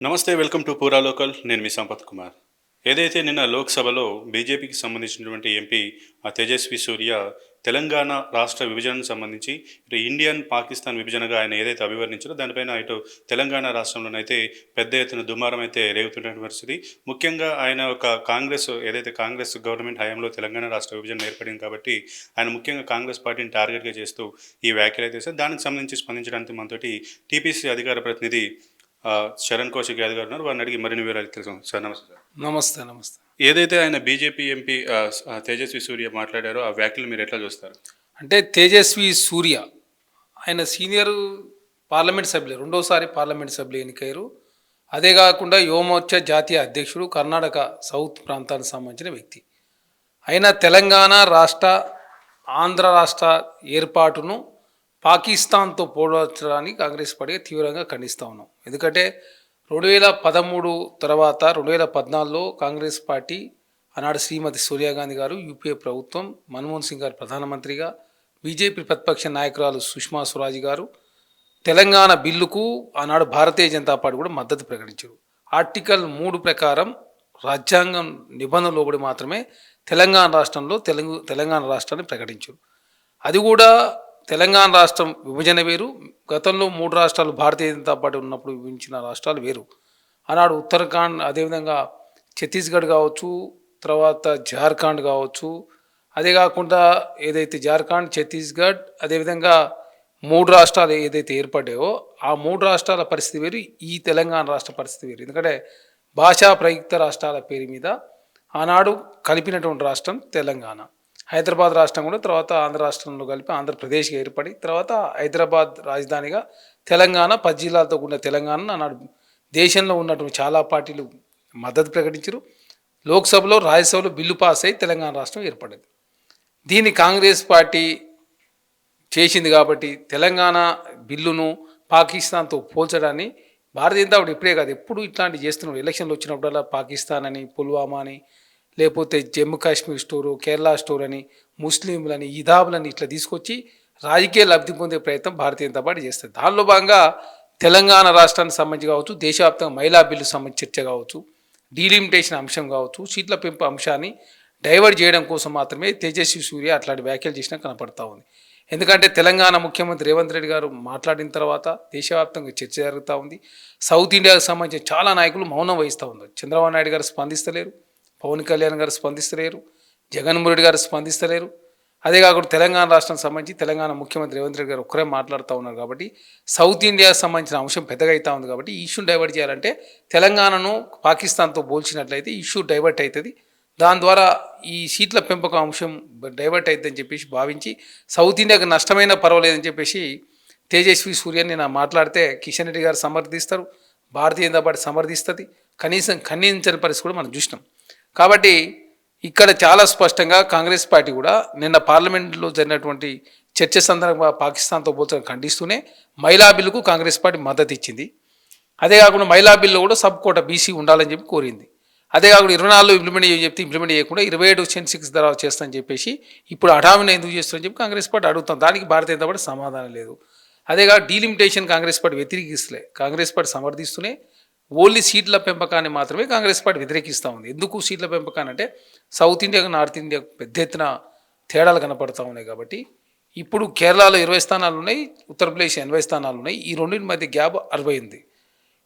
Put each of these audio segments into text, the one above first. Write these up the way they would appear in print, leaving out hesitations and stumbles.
నమస్తే. Welcome to పూరా local. నేను మీ సంపత్ కుమార్. ఏదైతే నిన్న లోక్సభలో బీజేపీకి సంబంధించినటువంటి ఎంపీ తేజస్వి సూర్య తెలంగాణ రాష్ట్ర విభజనకు సంబంధించి ఇటు ఇండియన్, పాకిస్తాన్ విభజనగా ఆయన ఏదైతే అభివర్ణించారో దానిపైన ఇటు తెలంగాణ రాష్ట్రంలోనైతే పెద్ద ఎత్తున దుమారం అయితే రేగుతున్న పరిస్థితి. ముఖ్యంగా ఆయన ఒక కాంగ్రెస్ గవర్నమెంట్ హయాంలో తెలంగాణ రాష్ట్ర విభజన ఏర్పడింది కాబట్టి ఆయన ముఖ్యంగా కాంగ్రెస్ పార్టీని టార్గెట్‌గా చేస్తూ ఈ వ్యాఖ్యలు అయితే చేశారు. దానికి సంబంధించి స్పందించడానికి మనతోటి టీపీసీ అధికార ప్రతినిధి శరణ్ కౌశిక్ యాదవ్ గారు ఉన్నారు. వారిని అడిగి మరిన్ని వివరాలు తెలుసుకుందాం. సార్ నమస్తే సార్. నమస్తే. నమస్తే. ఏదైతే ఆయన బీజేపీ ఎంపీ తేజస్వి సూర్య మాట్లాడారో ఆ వ్యాఖ్యలు మీరు ఎట్లా చూస్తారు? అంటే తేజస్వి సూర్య ఆయన సీనియర్ పార్లమెంట్ సభ్యులు, రెండోసారి పార్లమెంట్ సభ్యులు ఎన్నికయ్యారు. అదే కాకుండా యువమోర్చా జాతీయ అధ్యక్షుడు, కర్ణాటక సౌత్ ప్రాంతానికి సంబంధించిన వ్యక్తి. అయినా తెలంగాణ రాష్ట్ర, ఆంధ్ర రాష్ట్ర ఏర్పాటును పాకిస్తాన్తో పోల్చడాన్ని కాంగ్రెస్ పార్టీ తీవ్రంగా ఖండిస్తూ ఉన్నాం. ఎందుకంటే 2013 తర్వాత 2014లో కాంగ్రెస్ పార్టీ ఆనాడు శ్రీమతి సోనియా గాంధీ గారు, యూపీఏ ప్రభుత్వం, మన్మోహన్ సింగ్ గారు ప్రధానమంత్రిగా, బీజేపీ ప్రతిపక్ష నాయకురాలు సుష్మా స్వరాజ్ గారు తెలంగాణ బిల్లుకు ఆనాడు భారతీయ జనతా పార్టీ కూడా మద్దతు ప్రకటించారు. ఆర్టికల్ 3 ప్రకారం రాజ్యాంగం నిబంధనలు లోబడి మాత్రమే తెలంగాణ రాష్ట్రంలో తెలంగాణ రాష్ట్రాన్ని ప్రకటించారు. అది కూడా తెలంగాణ రాష్ట్రం విభజన వేరు. గతంలో 3 రాష్ట్రాలు భారతీయ జనతా పార్టీ ఉన్నప్పుడు విభజించిన రాష్ట్రాలు వేరు. ఆనాడు ఉత్తరాఖండ్, అదేవిధంగా ఛత్తీస్గఢ్ కావచ్చు, తర్వాత జార్ఖండ్ కావచ్చు, అదే కాకుండా ఏదైతే జార్ఖండ్, ఛత్తీస్గఢ్, అదేవిధంగా 3 రాష్ట్రాలు ఏదైతే ఏర్పడ్డాయో ఆ 3 రాష్ట్రాల పరిస్థితి వేరు, ఈ తెలంగాణ రాష్ట్ర పరిస్థితి వేరు. ఎందుకంటే భాషా ప్రయుక్త రాష్ట్రాల పేరు మీద ఆనాడు కలిపినటువంటి రాష్ట్రం తెలంగాణ. హైదరాబాద్ రాష్ట్రం కూడా తర్వాత ఆంధ్ర రాష్ట్రంలో కలిపి ఆంధ్రప్రదేశ్గా ఏర్పడి తర్వాత హైదరాబాద్ రాజధానిగా తెలంగాణ, 10 జిల్లాలతో కూడిన తెలంగాణను ఆనాడు దేశంలో ఉన్నటువంటి చాలా పార్టీలు మద్దతు ప్రకటించారు. లోక్సభలో, రాజ్యసభలో బిల్లు పాస్ అయి తెలంగాణ రాష్ట్రం ఏర్పడింది. దీన్ని కాంగ్రెస్ పార్టీ చేసింది కాబట్టి తెలంగాణ బిల్లును పాకిస్తాన్తో పోల్చడాన్ని భారతీయ జనతా పార్టీ ఇప్పుడే కాదు ఎప్పుడు ఇట్లాంటివి చేస్తున్నారు. ఎలక్షన్లు వచ్చినప్పుడల్లా పాకిస్తాన్ అని, పుల్వామా అని, లేకపోతే జమ్మూ కాశ్మీర్ స్టోరు, కేరళ స్టోర్ అని, ముస్లింలని, ఇదాబులని ఇట్లా తీసుకొచ్చి రాజకీయ లబ్ధి పొందే ప్రయత్నం భారతీయ జనతా పార్టీ చేస్తుంది. దానిలో భాగంగా తెలంగాణ రాష్ట్రానికి సంబంధించి కావచ్చు, దేశవ్యాప్తంగా మహిళా బిల్లు సంబంధించి చర్చ కావచ్చు, డీలిమిటేషన్ అంశం కావచ్చు, సీట్ల పెంపు అంశాన్ని డైవర్ట్ చేయడం కోసం మాత్రమే తేజస్వి సూర్య అట్లాంటి వ్యాఖ్యలు చేసినా కనపడతా ఉంది. ఎందుకంటే తెలంగాణ ముఖ్యమంత్రి రేవంత్ రెడ్డి గారు మాట్లాడిన తర్వాత దేశవ్యాప్తంగా చర్చ జరుగుతూ ఉంది. సౌత్ ఇండియాకు సంబంధించిన చాలా నాయకులు మౌనం వహిస్తూ ఉన్నారు. చంద్రబాబు నాయుడు గారు స్పందిస్తలేరు, పవన్ కళ్యాణ్ గారు స్పందిస్తలేరు, జగన్మోహన్ రెడ్డి గారు స్పందిస్తలేరు. అదే కాకుండా తెలంగాణ రాష్ట్రానికి సంబంధించి తెలంగాణ ముఖ్యమంత్రి రేవంత్ రెడ్డి గారు ఒక్కరే మాట్లాడుతూ ఉన్నారు. కాబట్టి సౌత్ ఇండియాకు సంబంధించిన అంశం పెద్దగా అవుతూ ఉంది. కాబట్టి ఈ ఇష్యూని డైవర్ట్ చేయాలంటే తెలంగాణను పాకిస్తాన్తో పోల్చినట్లయితే ఇష్యూ డైవర్ట్ అవుతుంది. దాని ద్వారా ఈ సీట్ల పెంపకం అంశం డైవర్ట్ అవుతుందని చెప్పేసి భావించి సౌత్ ఇండియాకు నష్టమైనా పర్వాలేదని చెప్పేసి తేజస్వి సూర్యని నేను మాట్లాడితే కిషన్ రెడ్డి గారు సమర్థిస్తారు, భారతీయ జనతా పార్టీ సమర్థిస్తుంది. కనీసం ఖండించని పరిస్థితి కూడా మనం చూసినాం. కాబట్టి ఇక్కడ చాలా స్పష్టంగా కాంగ్రెస్ పార్టీ కూడా నిన్న పార్లమెంట్లో జరిగినటువంటి చర్చ సందర్భంగా పాకిస్తాన్తో పోల్చడం ఖండిస్తూనే మహిళా బిల్లుకు కాంగ్రెస్ పార్టీ మద్దతు ఇచ్చింది. అదే కాకుండా మహిళా బిల్లు కూడా సబ్ కోటా బీసీ ఉండాలని చెప్పి కోరింది. అదే కాకుండా 24 ఇంప్లిమెంట్ చెప్తే ఇంప్లిమెంట్ చేయకుండా 27 సెన్సిక్స్ ద్వారా చేస్తామని చెప్పేసి ఇప్పుడు అడామిని ఎందుకు చేస్తామని చెప్పి కాంగ్రెస్ పార్టీ అడుగుతాం. దానికి భారతీయ జనతా పార్టీ సమాధానం లేదు. అదేగా డీలిమిటేషన్ కాంగ్రెస్ పార్టీ వ్యతిరేకిస్తలే, కాంగ్రెస్ పార్టీ సమర్థిస్తూనే ఓన్లీ సీట్ల పెంపకాన్ని మాత్రమే కాంగ్రెస్ పార్టీ వ్యతిరేకిస్తూ ఉంది. ఎందుకు సీట్ల పెంపకాన్ని అంటే సౌత్ ఇండియాకు, నార్త్ ఇండియాకు పెద్ద ఎత్తున తేడాలు కనపడుతూ ఉన్నాయి. కాబట్టి ఇప్పుడు కేరళలో 20 స్థానాలు ఉన్నాయి, ఉత్తరప్రదేశ్ 80 స్థానాలు ఉన్నాయి. ఈ రెండింటి మధ్య గ్యాప్ 60 ఉంది.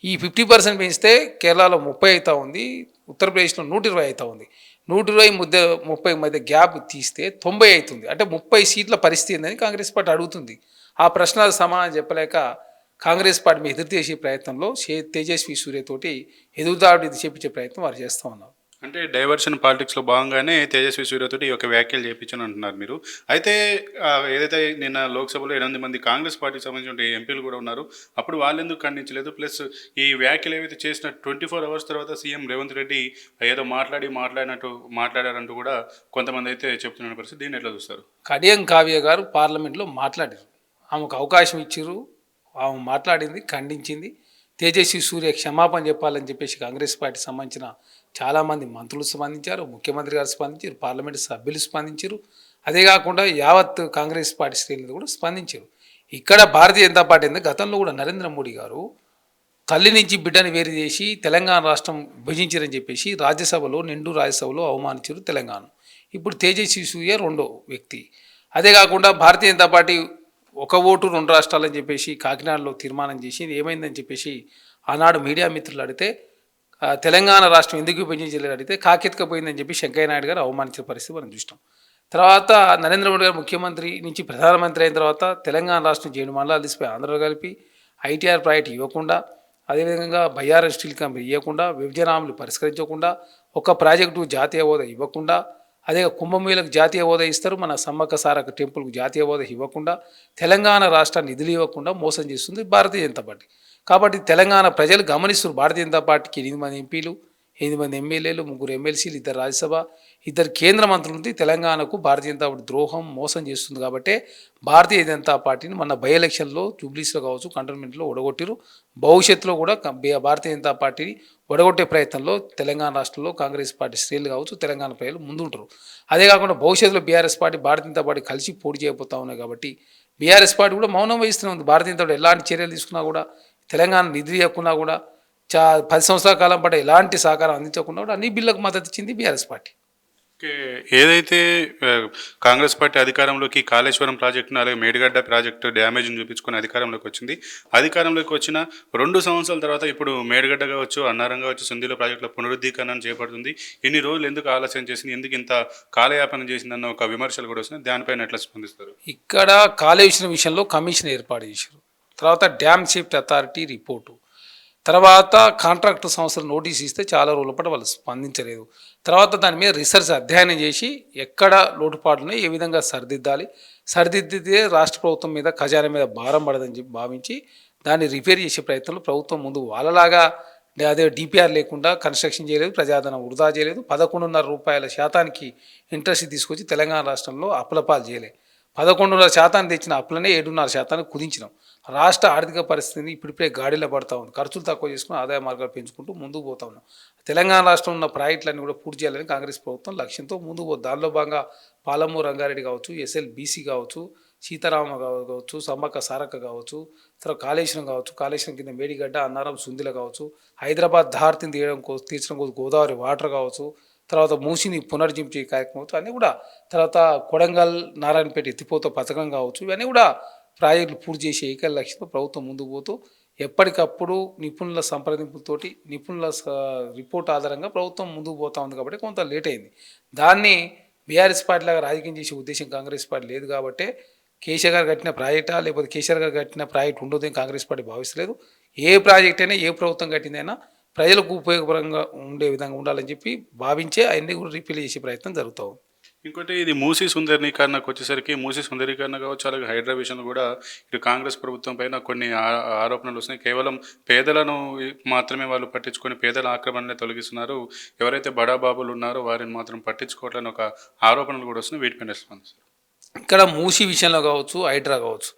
ఈ 50% పెంచితే కేరళలో 30 అవుతూ ఉంది, ఉత్తరప్రదేశ్లో 120 అవుతూ ఉంది. 120-30 మధ్య గ్యాప్ తీస్తే 90 అవుతుంది. అంటే 30 సీట్ల పరిస్థితి ఏందని కాంగ్రెస్ పార్టీ అడుగుతుంది. ఆ ప్రశ్నలకు సమాధానం చెప్పలేక కాంగ్రెస్ పార్టీ మీద ఎదురు చేసే ప్రయత్నంలో తేజస్వి సూర్యతోటి ఎదురుదాడి చేపించే ప్రయత్నం వారు చేస్తూ ఉన్నారు. అంటే డైవర్షన్ పాలిటిక్స్లో భాగంగానే తేజస్వి సూర్యతోటి ఈ యొక్క వ్యాఖ్యలు చేయించని అంటున్నారు మీరు. అయితే ఏదైతే నిన్న లోక్సభలో 8 మంది కాంగ్రెస్ పార్టీకి సంబంధించిన ఎంపీలు కూడా ఉన్నారు. అప్పుడు వాళ్ళు ఎందుకు ఖండించలేదు? ప్లస్ ఈ వ్యాఖ్యలు ఏవైతే చేసిన 24 అవర్స్ తర్వాత సీఎం రేవంత్ రెడ్డి ఏదో మాట్లాడారంటూ కూడా కొంతమంది అయితే చెప్తున్న పరిస్థితి. దీన్ని ఎట్లా చూస్తారు? కడియం కావ్య గారు పార్లమెంట్లో మాట్లాడారు, ఆమెకు అవకాశం ఇచ్చారు, ఆమె మాట్లాడింది, ఖండించింది. తేజస్వి సూర్య క్షమాపణ చెప్పాలని చెప్పేసి కాంగ్రెస్ పార్టీ సంబంధించిన చాలామంది మంత్రులు స్పందించారు, ముఖ్యమంత్రి గారు స్పందించారు, పార్లమెంటు సభ్యులు స్పందించారు. అదే కాకుండా యావత్ కాంగ్రెస్ పార్టీ శ్రేణులు కూడా స్పందించారు. ఇక్కడ భారతీయ జనతా పార్టీ గతంలో కూడా నరేంద్ర మోడీ గారు తల్లి నుంచి బిడ్డని వేరు చేసి తెలంగాణ రాష్ట్రం విభజించారని చెప్పేసి రాజ్యసభలో నిండు రాజ్యసభలో అవమానించారు తెలంగాణ. ఇప్పుడు తేజస్వి సూర్య రెండో వ్యక్తి. అదే కాకుండా భారతీయ జనతా పార్టీ ఒక ఓటు రెండు రాష్ట్రాలని చెప్పేసి కాకినాడలో తీర్మానం చేసి ఏమైందని చెప్పేసి ఆనాడు మీడియా మిత్రులు అడిగితే తెలంగాణ రాష్ట్రం ఎందుకు విభజించలేదు అడిగితే కాకెత్తుకపోయిందని చెప్పి వెంకయ్య నాయుడు గారు అవమానించిన పరిస్థితి మనం చూస్తాం. తర్వాత నరేంద్ర మోడీ గారు ముఖ్యమంత్రి నుంచి ప్రధానమంత్రి అయిన తర్వాత తెలంగాణ రాష్ట్రం 7 మండలాలు తీసిపోయి ఆంధ్రలో కలిపి ఐటీఆర్ ప్రాజెక్ట్ ఇవ్వకుండా, అదేవిధంగా బయ్యారం స్టీల్ కంపెనీ ఇవ్వకుండా, విభజన హామీలు పరిష్కరించకుండా, ఒక ప్రాజెక్టు జాతీయ హోదా ఇవ్వకుండా, అదే కుంభమేళకు జాతీయ హోదా ఇస్తారు, మన సమ్మక్క సారక్క టెంపుల్కు జాతీయ హోదా ఇవ్వకుండా, తెలంగాణ రాష్ట్రాన్ని నిధులు ఇవ్వకుండా మోసం చేస్తుంది భారతీయ జనతా పార్టీ. కాబట్టి తెలంగాణ ప్రజలు గమనిస్తున్నారు. భారతీయ జనతా పార్టీకి 8 మంది ఎంపీలు, 8 మంది ఎమ్మెల్యేలు, 3 ఎమ్మెల్సీలు, 2 రాజ్యసభ, 2 కేంద్ర మంత్రులు ఉంది. తెలంగాణకు భారతీయ జనతా పార్టీ ద్రోహం మోసం చేస్తుంది. కాబట్టి భారతీయ జనతా పార్టీని మన బై ఎలక్షన్లో జూబ్లీస్లో కావచ్చు కంటోన్మెంట్లో ఓడగొట్టిరు. భవిష్యత్తులో కూడా భారతీయ జనతా పార్టీని ఓడగొట్టే ప్రయత్నంలో తెలంగాణ రాష్ట్రంలో కాంగ్రెస్ పార్టీ శ్రేణులు కావచ్చు తెలంగాణ ప్రజలు ముందుంటారు. అదే కాకుండా భవిష్యత్తులో BRS party Bharatiya Janata party కలిసి పోటీ చేయబోతా ఉన్నాయి. కాబట్టి బీఆర్ఎస్ పార్టీ కూడా మౌనం వహిస్తూనే ఉంది. భారతీయ జనతా పార్టీ ఎలాంటి చర్యలు తీసుకున్నా కూడా, తెలంగాణ నిధులు ఇవ్వకున్నా కూడా, 10 సంవత్సరాల కాలం పాటు ఎలాంటి సహకారం అందించకుండా కూడా అన్ని బిల్లులకు మద్దతు ఇచ్చింది బీఆర్ఎస్ పార్టీ. ఏదైతే కాంగ్రెస్ పార్టీ అధికారంలోకి కాళేశ్వరం ప్రాజెక్టును అలాగే మేడిగడ్డ ప్రాజెక్టు డ్యామేజ్ని చూపించుకొని అధికారంలోకి వచ్చింది. అధికారంలోకి వచ్చిన 2 సంవత్సరాల తర్వాత ఇప్పుడు మేడిగడ్డ కావచ్చు, అన్నారం కావచ్చు, సుందిలో ప్రాజెక్టుల పునరుద్ధీకరణ చేపడుతుంది. ఇన్ని రోజులు ఎందుకు ఆలస్యం చేసింది, ఎందుకు ఇంత కాలయాపన చేసిందన్న ఒక విమర్శలు కూడా వస్తున్నాయి. దానిపైన ఎట్లా స్పందిస్తారు? ఇక్కడ కాళేశ్వరం విషయంలో కమిషన్ ఏర్పాటు చేశారు. తర్వాత డ్యామ్ సేఫ్టీ అథారిటీ రిపోర్టు, తర్వాత కాంట్రాక్టర్ సంస్థలు నోటీస్ ఇస్తే చాలా రోజుల పాటు వాళ్ళు స్పందించలేదు. తర్వాత దాని మీద రీసెర్చ్ అధ్యయనం చేసి ఎక్కడ లోటుపాట్లను ఏ విధంగా సరిదిద్దితే రాష్ట్ర ప్రభుత్వం మీద ఖజానా మీద భారం పడదని చెప్పి భావించి దాన్ని రిపేర్ చేసే ప్రయత్నంలో ప్రభుత్వం ముందు వాళ్ళలాగా అదే డిపిఆర్ లేకుండా కన్స్ట్రక్షన్ చేయలేదు, ప్రజాధనం వృధా చేయలేదు, 11.5% ఇంట్రెస్ట్ తీసుకొచ్చి తెలంగాణ రాష్ట్రంలో అప్పులపాలు చేయలేదు. 11.5% తెచ్చిన అప్పులనే 7.5% కుదించినాం. రాష్ట్ర ఆర్థిక పరిస్థితిని ఇప్పుడిప్పుడే గాడిలో పడతా ఉంది. ఖర్చులు తక్కువ చేసుకుని ఆదాయ మార్గాలు పెంచుకుంటూ ముందుకు పోతా ఉన్నాం. తెలంగాణ రాష్ట్రంలో ఉన్న ప్రాజెక్టులన్నీ కూడా పూర్తి చేయాలని కాంగ్రెస్ ప్రభుత్వం లక్ష్యంతో ముందుకు పోతుంది. దానిలో భాగంగా పాలమూరు రంగారెడ్డి కావచ్చు, ఎస్ఎల్బీసీ కావచ్చు, సీతారామ కావచ్చు, సమ్మక్క సారక్క కావచ్చు, తర్వాత కాళేశ్వరం కావచ్చు, కాళేశ్వరం కింద మేడిగడ్డ, అన్నారం, సుందిల కావచ్చు, హైదరాబాద్ దారిని తీర్చడం కోసం గోదావరి వాటర్ కావచ్చు, తర్వాత మూసిని పునర్జించే కార్యక్రమం అన్నీ కూడా, తర్వాత కొడంగల్ నారాయణపేట ఎత్తిపోత పథకం కావచ్చు, ఇవన్నీ కూడా ప్రాజెక్టులు పూర్తి చేసే ఏకైక లక్ష్యంతో ప్రభుత్వం ముందుకు పోతూ ఎప్పటికప్పుడు నిపుణుల సంప్రదింపులతోటి నిపుణుల రిపోర్ట్ ఆధారంగా ప్రభుత్వం ముందుకు పోతా ఉంది. కాబట్టి కొంత లేట్ అయింది. దాన్ని బీఆర్ఎస్ పార్టీ లాగా రాజకీయం చేసే ఉద్దేశం కాంగ్రెస్ పార్టీ లేదు. కాబట్టి కేసీఆర్ గారు కట్టిన ప్రాజెక్టా లేకపోతే కేసీఆర్ గారు కట్టిన ప్రాజెక్ట్ ఉండదని కాంగ్రెస్ పార్టీ భావిస్తలేదు. ఏ ప్రాజెక్ట్ అయినా ఏ ప్రభుత్వం కట్టిందైనా ప్రజలకు ఉపయోగకరంగా ఉండే విధంగా ఉండాలని చెప్పి భావించే అవన్నీ కూడా రిపీల్ చేసే ప్రయత్నం జరుగుతూ ఉంది. ఇంకోటి ఇది మూసీ సుందరీకరణకు వచ్చేసరికి మూసీ సుందరీకరణ కావచ్చు, అలాగే హైడ్రా విషయంలో కూడా ఇటు కాంగ్రెస్ ప్రభుత్వం పైన కొన్ని ఆరోపణలు వస్తున్నాయి. కేవలం పేదలను మాత్రమే వాళ్ళు పట్టించుకొని పేదల ఆక్రమణనే తొలగిస్తున్నారు, ఎవరైతే బడాబాబులు ఉన్నారో వారిని మాత్రం పట్టించుకోవట్లని ఒక ఆరోపణలు కూడా వస్తున్నాయి. వీటిపైన స్పందిస్తారు. ఇక్కడ మూసీ విషయంలో కావచ్చు, హైడ్రా కావచ్చు,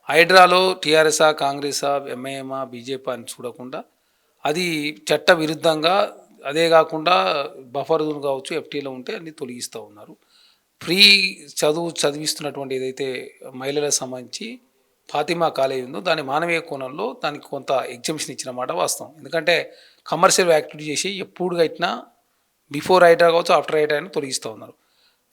హైడ్రాలో టీఆర్ఎస్ఆ, కాంగ్రెసా, ఎంఐఎంఆ, బీజేపీ అని చూడకుండా అది చట్ట విరుద్ధంగా, అదే కాకుండా బఫర్ జోన్ కావచ్చు ఎఫ్టీలో ఉంటే అన్ని తొలగిస్తూ ఉన్నారు. ఫ్రీ చదివిస్తున్నటువంటి ఏదైతే మహిళలకు సంబంధించి ఫాతిమా కాలేజ్ ఉందో దాని మానవీయ కోణంలో దానికి కొంత ఎగ్జంప్షన్ ఇచ్చిన మాట వాస్తవం. ఎందుకంటే కమర్షియల్ యాక్టివిటీ చేసి ఎప్పుడు కట్టినా బిఫోర్ హైడ్రా కావచ్చు ఆఫ్టర్ హైడ్రా అని తొలగిస్తూ ఉన్నారు.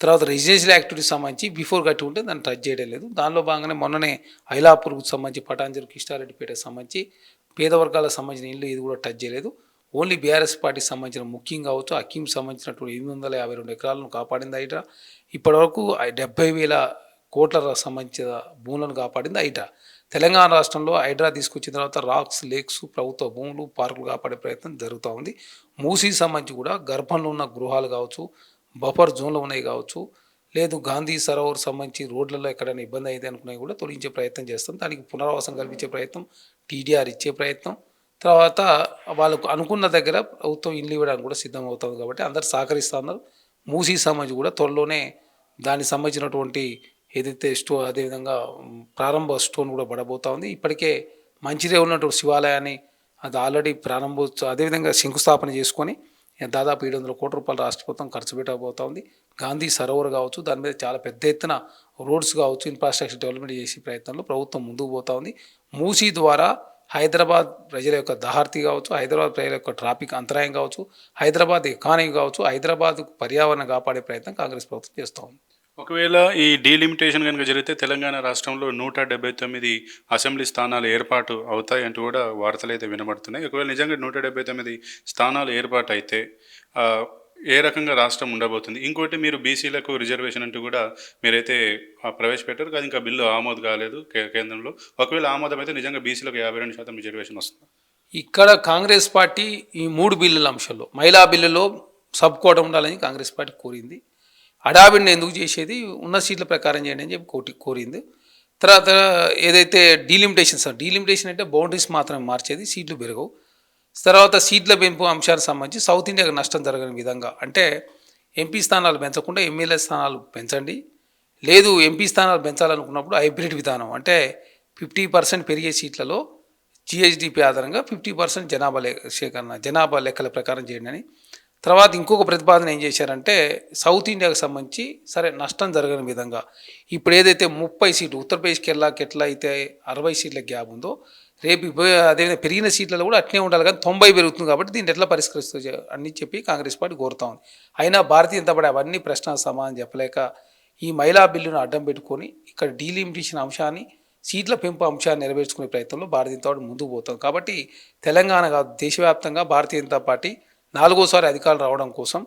తర్వాత రెసిడెన్షియల్ యాక్టివిటీకి సంబంధించి బిఫోర్ కట్టి ఉంటే దాన్ని టచ్ చేయడం లేదు. దానిలో భాగంగానే మొన్ననే ఐలాపూర్కు సంబంధించి పటాంజలి కిష్టారెడ్డిపేటకు సంబంధించి పేద వర్గాలకు సంబంధించిన ఇల్లు ఇది కూడా టచ్ చేయలేదు. ఓన్లీ బీఆర్ఎస్ పార్టీకి సంబంధించిన ముఖ్యం కావచ్చు అకీంకి సంబంధించినటువంటి 852 ఎకరాలను కాపాడింది హైడ్రా. ఇప్పటివరకు 70,000 కోట్ల సంబంధించిన భూములను కాపాడింది హైడ్రా. తెలంగాణ రాష్ట్రంలో హైడ్రా తీసుకొచ్చిన తర్వాత రాక్స్, లేక్స్, ప్రభుత్వ భూములు, పార్కులు కాపాడే ప్రయత్నం జరుగుతూ ఉంది. మూసీకి సంబంధించి కూడా గర్భంలో ఉన్న గృహాలు కావచ్చు, బఫర్ జోన్లో ఉన్నాయి కావచ్చు, లేదు గాంధీ సరోవర్ సంబంధించి రోడ్లలో ఎక్కడైనా ఇబ్బంది అయితే అనుకున్నాయి కూడా తొలగించే ప్రయత్నం చేస్తాం. దానికి పునరావాసం కల్పించే ప్రయత్నం, టీడీఆర్ ఇచ్చే ప్రయత్నం, తర్వాత వాళ్ళకు అనుకున్న దగ్గర ప్రభుత్వం ఇల్లు ఇవ్వడానికి కూడా సిద్ధమవుతుంది. కాబట్టి అందరు సహకరిస్తున్నారు. మూసీ సంబంధించి కూడా త్వరలోనే దానికి సంబంధించినటువంటి ఏదైతే అదేవిధంగా ప్రారంభ స్టోన్ కూడా పడబోతూ ఉంది. ఇప్పటికే మంచిర్యాలలో ఉన్నటువంటి శివాలయాన్ని అది ఆల్రెడీ అదేవిధంగా శంకుస్థాపన చేసుకొని దాదాపు 700 కోట్ల రూపాయలు రాష్ట్ర ప్రభుత్వం ఖర్చు పెట్టబోతూ ఉంది. గాంధీ సరోవర్ కావచ్చు, దాని మీద చాలా పెద్ద ఎత్తున రోడ్స్ కావచ్చు, ఇన్ఫ్రాస్ట్రక్చర్ డెవలప్మెంట్ చేసే ప్రయత్నంలో ప్రభుత్వం ముందుకు పోతూ ఉంది. మూసీ ద్వారా హైదరాబాద్ ప్రజల యొక్క దహార్తి కావచ్చు, హైదరాబాద్ ప్రజల యొక్క ట్రాఫిక్ అంతరాయం కావచ్చు, హైదరాబాద్ ఎకానమీ కావచ్చు, హైదరాబాద్ పర్యావరణ కాపాడే ప్రయత్నం కాంగ్రెస్ ప్రభుత్వం చేస్తూ ఉంది. ఒకవేళ ఈ డీలిమిటేషన్ కనుక జరిగితే తెలంగాణ రాష్ట్రంలో 179 అసెంబ్లీ స్థానాలు ఏర్పాటు అవుతాయి అంటూ కూడా వార్తలు అయితే వినబడుతున్నాయి. ఒకవేళ నిజంగా 179 స్థానాలు ఏర్పాటు అయితే ఆ, ఏ రకంగా రాష్ట్రం ఉండబోతుంది? ఇంకోటి మీరు బీసీలకు రిజర్వేషన్ అంటూ కూడా మీరైతే ప్రవేశపెట్టారు కానీ ఇంకా బిల్లు ఆమోదు కాలేదు కేంద్రంలో. ఒకవేళ ఆమోదం అయితే నిజంగా బీసీలకు 52% రిజర్వేషన్ వస్తుంది. ఇక్కడ కాంగ్రెస్ పార్టీ ఈ 3 బిల్లుల అంశంలో మహిళా బిల్లులో సబ్ కోట ఉండాలని కాంగ్రెస్ పార్టీ కోరింది. హడావిడిని ఎందుకు చేసేది, ఉన్న సీట్ల ప్రకారం చేయండి అని చెప్పి కోరింది. తర్వాత ఏదైతే డీలిమిటేషన్ అంటే బౌండరీస్ మాత్రమే మార్చేది, సీట్లు పెరగవు. తర్వాత సీట్ల పెంపు అంశానికి సంబంధించి సౌత్ ఇండియాకు నష్టం జరగని విధంగా అంటే ఎంపీ స్థానాలు పెంచకుండా ఎమ్మెల్యే స్థానాలు పెంచండి, లేదు ఎంపీ స్థానాలు పెంచాలనుకున్నప్పుడు హైబ్రిడ్ విధానం అంటే 50% పెరిగే సీట్లలో జిహెచ్డిపి ఆధారంగా 50% జనాభా లెక్కల ప్రకారం చేయండి అని. తర్వాత ఇంకొక ప్రతిపాదన ఏం చేశారంటే సౌత్ ఇండియాకు సంబంధించి సరే నష్టం జరగని విధంగా ఇప్పుడు ఏదైతే 30 సీట్లు ఉత్తరప్రదేశ్కి ఎట్లా అయితే 60 సీట్ల గ్యాప్ ఉందో రేపు అదేవిధంగా పెరిగిన సీట్లలో కూడా అట్నే ఉండాలి, కానీ 90 పెరుగుతుంది కాబట్టి దీన్ని ఎట్లా పరిష్కరిస్తూ అని చెప్పి కాంగ్రెస్ పార్టీ కోరుతా ఉంది. అయినా భారతీయ జనతా పార్టీ అవన్నీ ప్రశ్నలకు సమాధానం చెప్పలేక ఈ మహిళా బిల్లును అడ్డం పెట్టుకొని ఇక్కడ డీలిమిటేషన్ అంశాన్ని సీట్ల పెంపు అంశాన్ని నెరవేర్చుకునే ప్రయత్నంలో భారతీయ జనతా పార్టీ ముందుకు పోతుంది. కాబట్టి తెలంగాణ కాదు దేశవ్యాప్తంగా భారతీయ జనతా పార్టీ 4వసారి అధికారులు రావడం కోసం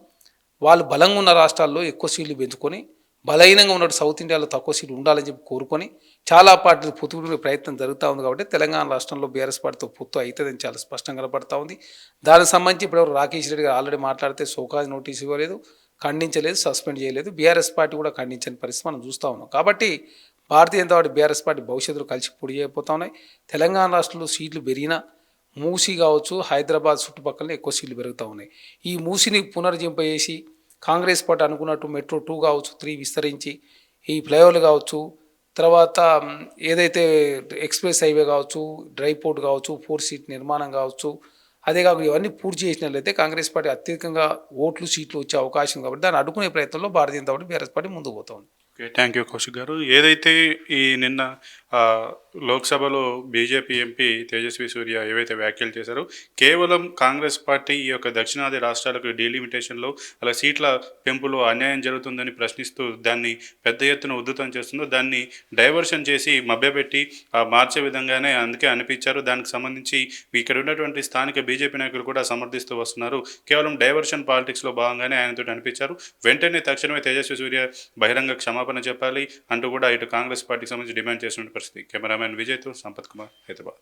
వాళ్ళు బలంగా ఉన్న రాష్ట్రాల్లో ఎక్కువ సీట్లు పెంచుకొని బలహీనంగా ఉన్నట్టు సౌత్ ఇండియాలో తక్కువ సీట్లు ఉండాలని చెప్పి కోరుకొని చాలా పార్టీలు పొత్తుకునే ప్రయత్నం జరుగుతూ ఉంది. కాబట్టి తెలంగాణ రాష్ట్రంలో బీఆర్ఎస్ పార్టీతో పొత్తు అవుతుందని చాలా స్పష్టంగా కనపడతా ఉంది. దానికి సంబంధించి ఇప్పుడు రాకేష్ రెడ్డి గారు ఆల్రెడీ మాట్లాడితే షోకాజ్ నోటీస్ ఇవ్వలేదు, ఖండించలేదు, సస్పెండ్ చేయలేదు. బీఆర్ఎస్ పార్టీ కూడా ఖండించని పరిస్థితి మనం చూస్తూ ఉన్నాం. కాబట్టి Bharatiya Janata party BRS party భవిష్యత్తులో కలిసి పొడి చేయబోతా ఉన్నాయి. తెలంగాణ రాష్ట్రంలో సీట్లు పెరిగినా మూసీ కావచ్చు, హైదరాబాద్ చుట్టుపక్కల ఎక్కువ సీట్లు పెరుగుతూ ఉన్నాయి. ఈ మూసీని పునర్జింపజేసి కాంగ్రెస్ పార్టీ అనుకున్నట్టు మెట్రో 2 కావచ్చు, 3 విస్తరించి ఈ ఫ్లైఓవర్లు కావచ్చు, తర్వాత ఏదైతే ఎక్స్ప్రెస్ హైవే కావచ్చు, డ్రై పోర్ట్ కావచ్చు, 4 సీట్ నిర్మాణం కావచ్చు, అదే కాకుండా ఇవన్నీ పూర్తి చేసినట్లయితే కాంగ్రెస్ పార్టీ అత్యధికంగా సీట్లు వచ్చే అవకాశం కాబట్టి దాన్ని అడ్డుకునే ప్రయత్నంలో Bharatiya Janata party BRS party ముందుకు పోతుంది. ఓకే, థ్యాంక్ యూ కౌశిక్ గారు. ఏదైతే ఈ నిన్న లోక్సభలో బీజేపీ ఎంపీ తేజస్వి సూర్య ఏవైతే వ్యాఖ్యలు చేశారో కేవలం కాంగ్రెస్ పార్టీ ఈ యొక్క దక్షిణాది రాష్ట్రాలకు డీలిమిటేషన్లో అలా సీట్ల పెంపులో అన్యాయం జరుగుతుందని ప్రశ్నిస్తూ దాన్ని పెద్ద ఎత్తున ఉద్ధృతం చేస్తుందో దాన్ని డైవర్షన్ చేసి మభ్యపెట్టి మార్చే విధంగానే అందుకే అనిపించారు. దానికి సంబంధించి ఇక్కడ ఉన్నటువంటి స్థానిక బీజేపీ నాయకులు కూడా సమర్థిస్తూ వస్తున్నారు. కేవలం డైవర్షన్ పాలిటిక్స్లో భాగంగానే ఆయనతో అనిపించారు. వెంటనే తక్షణమే తేజస్వి సూర్య బహిరంగ క్షమాపణ చెప్పాలి అంటూ కూడా ఇటు కాంగ్రెస్ పార్టీకి సంబంధించి డిమాండ్ చేస్తున్న పరిస్థితి. కెమెరామెన్ విజయ్తో సంపత్ కుమార్, హైదరాబాద్.